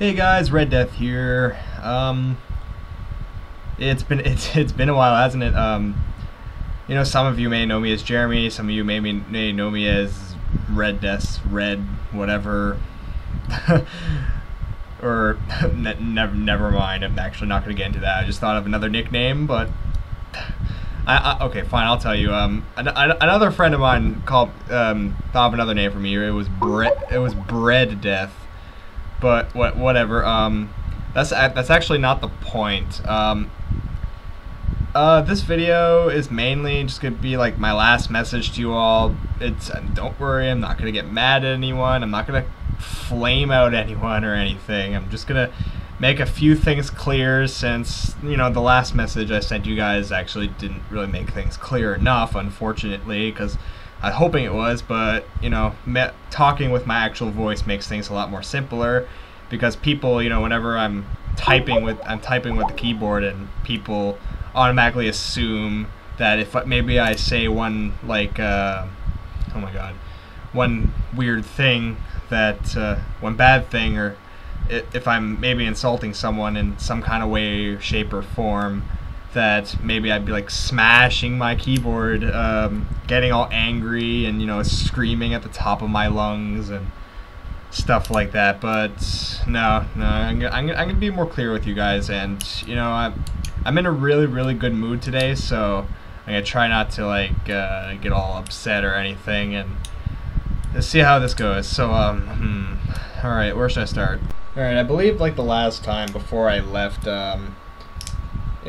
Hey guys, Red Death here. It's been a while, hasn't it? Some of you may know me as Jeremy. Some of you may know me as Red Death, Red, whatever. Or never mind. I'm actually not going to get into that. I just thought of another nickname, but okay, fine. I'll tell you. Another friend of mine thought of another name for me. It was Bread Death. But whatever. That's actually not the point. This video is mainly just gonna be like my last message to you all. It's don't worry, I'm not gonna get mad at anyone. I'm not gonna flame out anyone or anything. I'm just gonna make a few things clear, since the last message I sent you guys actually didn't really make things clear enough, unfortunately, because I was hoping it was, but talking with my actual voice makes things a lot more simpler, because people, whenever I'm typing with the keyboard, and people automatically assume that if maybe I say one one weird thing, one bad thing, or if I'm maybe insulting someone in some kind of way, shape, or form, that maybe I'd be like smashing my keyboard, getting all angry and screaming at the top of my lungs and stuff like that. But no, I'm gonna be more clear with you guys, and I'm in a really good mood today, so I'm gonna try not to get all upset or anything, and let's see how this goes. So all right, where should I start? All right, I believe the last time before I left,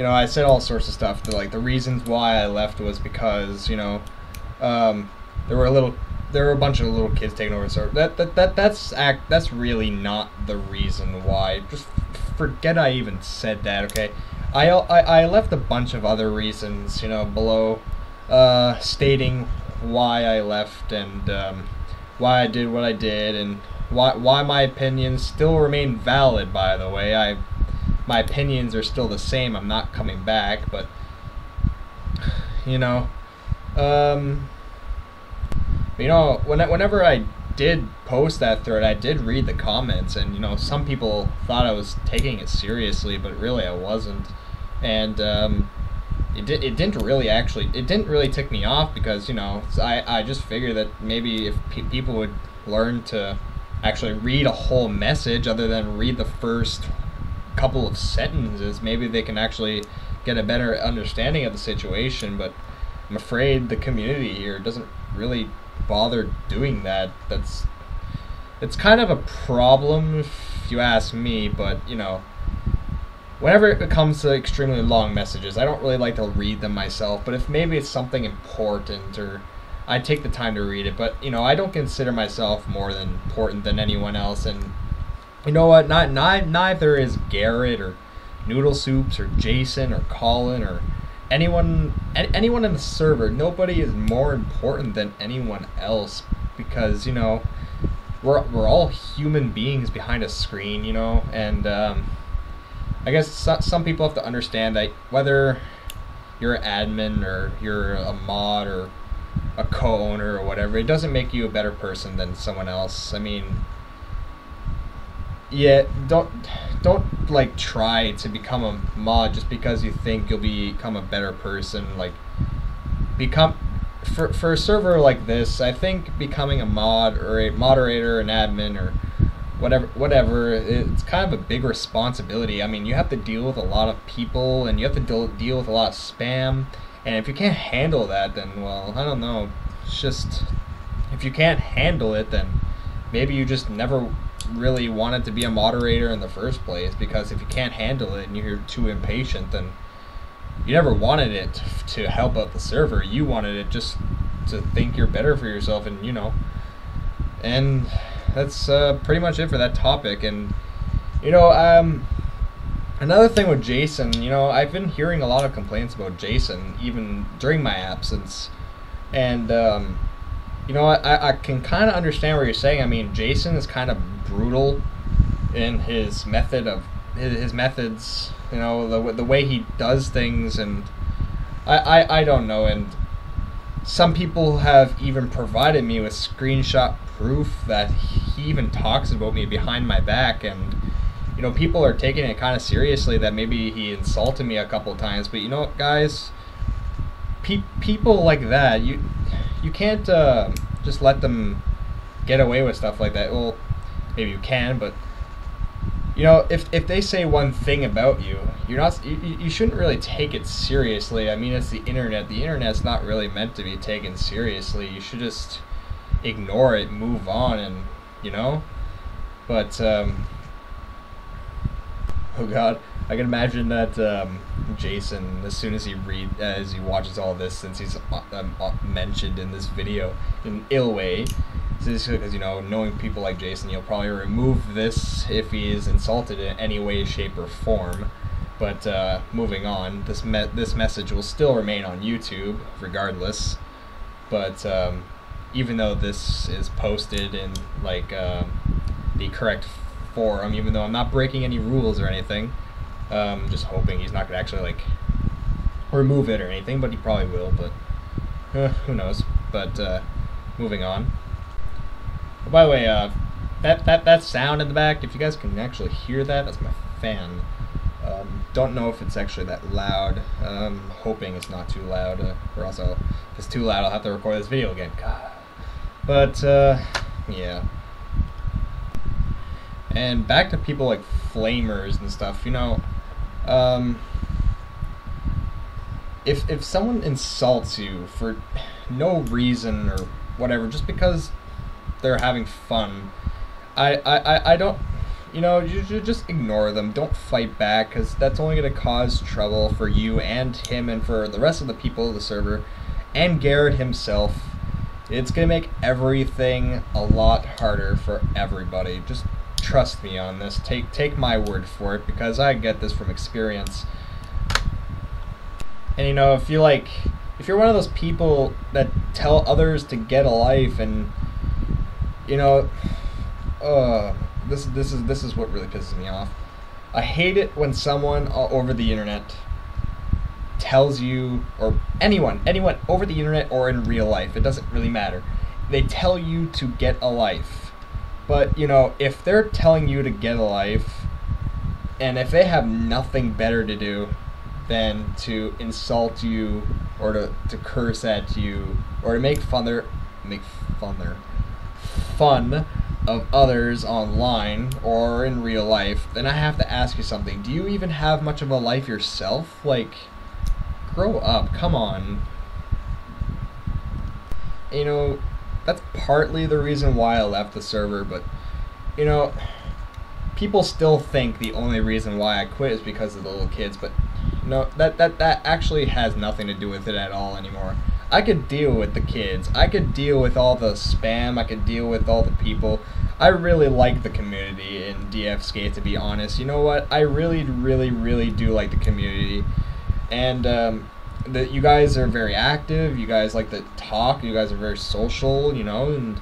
I said all sorts of stuff. The reasons why I left was because there were a bunch of little kids taking over. So that's really not the reason why. Just forget I even said that. Okay, I left a bunch of other reasons below, stating why I left, and why I did what I did, and why my opinions still remain valid. By the way, my opinions are still the same. I'm not coming back, but whenever I did post that thread, I did read the comments, and some people thought I was taking it seriously, but really I wasn't. And it didn't really tick me off, because I just figured that maybe if people would learn to actually read a whole message other than read the first couple of sentences, maybe they can actually get a better understanding of the situation. But I'm afraid the community here doesn't really bother doing that. It's kind of a problem if you ask me, but whenever it comes to extremely long messages, I don't really like to read them myself. But if maybe it's something important, or I take the time to read it, but I don't consider myself more than important than anyone else. And you know what? Neither is Garrett or Noodle Soups or Jason or Colin or anyone in the server. Nobody is more important than anyone else, because we're all human beings behind a screen, and I guess some people have to understand that whether you're an admin or you're a mod or a co-owner or whatever, it doesn't make you a better person than someone else. I mean, yeah, don't try to become a mod just because you think you'll become a better person. For a server like this, I think becoming a mod or a moderator, an admin, or whatever, it's kind of a big responsibility. I mean, you have to deal with a lot of people, and you have to deal with a lot of spam. And if you can't handle that, then, well, I don't know. It's just, if you can't handle it, then maybe you just never really wanted to be a moderator in the first place, because if you can't handle it and you're too impatient, then you never wanted it to help out the server. You wanted it just to think you're better for yourself, and and that's pretty much it for that topic. And another thing with Jason, I've been hearing a lot of complaints about Jason even during my absence, and I can kind of understand what you're saying. I mean, Jason is kind of brutal in his methods, the way he does things, and I don't know. And some people have even provided me with screenshot proof that he even talks about me behind my back, and you know, people are taking it kind of seriously that maybe he insulted me a couple times. But you know what, guys, people like that, you can't just let them get away with stuff like that. Well, maybe you can, but you know, if they say one thing about you, you shouldn't really take it seriously. I mean, it's the internet. The internet's not really meant to be taken seriously. You should just ignore it, move on, and you know. But oh god, I can imagine that Jason, as soon as he watches all this, since he's mentioned in this video in an ill way, because you know, knowing people like Jason, he'll probably remove this if he is insulted in any way, shape, or form. But moving on, this message will still remain on YouTube regardless. But even though this is posted in like the correct forum, even though I'm not breaking any rules or anything, just hoping he's not gonna actually like remove it or anything, but he probably will. But who knows? But moving on. Oh, by the way, that sound in the back, if you guys can actually hear that, that's my fan. Don't know if it's actually that loud. Hoping it's not too loud, or else if it's too loud, I'll have to record this video again. God. But yeah. And back to people like flamers and stuff. You know, if someone insults you for no reason or whatever, just because they're having fun, I don't, you know, you just ignore them. Don't fight back, because that's only going to cause trouble for you and him and for the rest of the people of the server and Garrett himself. It's going to make everything a lot harder for everybody. Just trust me on this. Take my word for it, because I get this from experience. And you know, if you're one of those people that tell others to get a life, and you know, this is what really pisses me off. I hate it when someone over the internet tells you, or anyone over the internet or in real life, it doesn't really matter, they tell you to get a life. But you know, if they're telling you to get a life, and if they have nothing better to do than to insult you, or to curse at you, or to make fun of others online or in real life, then I have to ask you something. Do you even have much of a life yourself? Like, grow up, come on. You know, that's partly the reason why I left the server, but you know, people still think the only reason why I quit is because of the little kids, but no, that actually has nothing to do with it at all anymore. I could deal with the kids. I could deal with all the spam. I could deal with all the people. I really like the community in DF-Scape, to be honest. You know what? I really, really, really do like the community. And you guys are very active. You guys like to talk. You guys are very social, you know. And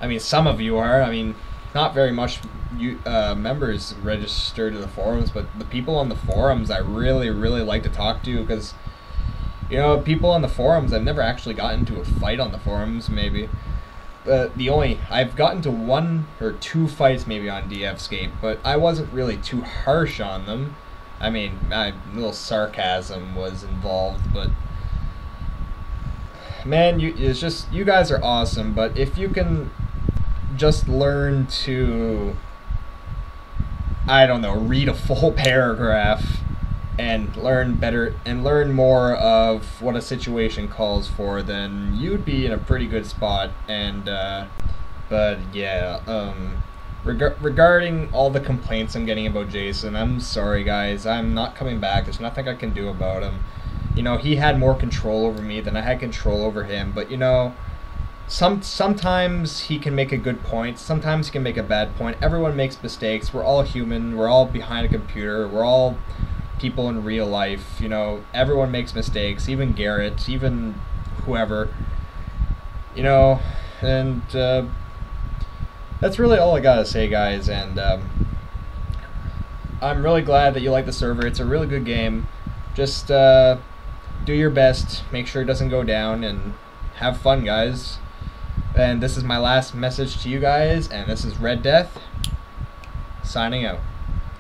I mean, some of you are. I mean, not very much members registered to the forums, but the people on the forums I really, really like to talk to, because you know, people on the forums, I've never actually gotten into a fight on the forums, maybe. I've gotten to 1 or 2 fights maybe on DF-Scape, but I wasn't really too harsh on them. I mean, a little sarcasm was involved, but man, it's just, you guys are awesome, but if you can just learn to, I don't know, read a full paragraph and learn better and learn more of what a situation calls for, then you'd be in a pretty good spot. And but yeah, regarding all the complaints I'm getting about Jason, I'm sorry guys, I'm not coming back. There's nothing I can do about him. You know, he had more control over me than I had control over him, but you know, sometimes he can make a good point, sometimes he can make a bad point. Everyone makes mistakes. We're all human. We're all behind a computer. We're all people in real life, you know. Everyone makes mistakes, even Garrett, even whoever, you know. And that's really all I gotta say, guys. And I'm really glad that you like the server. It's a really good game. Just do your best, make sure it doesn't go down, and have fun, guys. And this is my last message to you guys, and this is Red Death signing out.